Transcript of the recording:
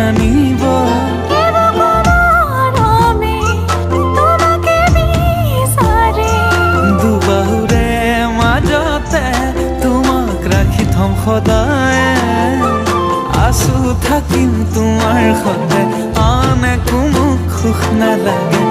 আনিব দুবাহুৰে মাজতে তোমাক ৰাখি থম সদায় আছো থাকিম তোমাৰ সতে আন একো মোক সুখ নালাগে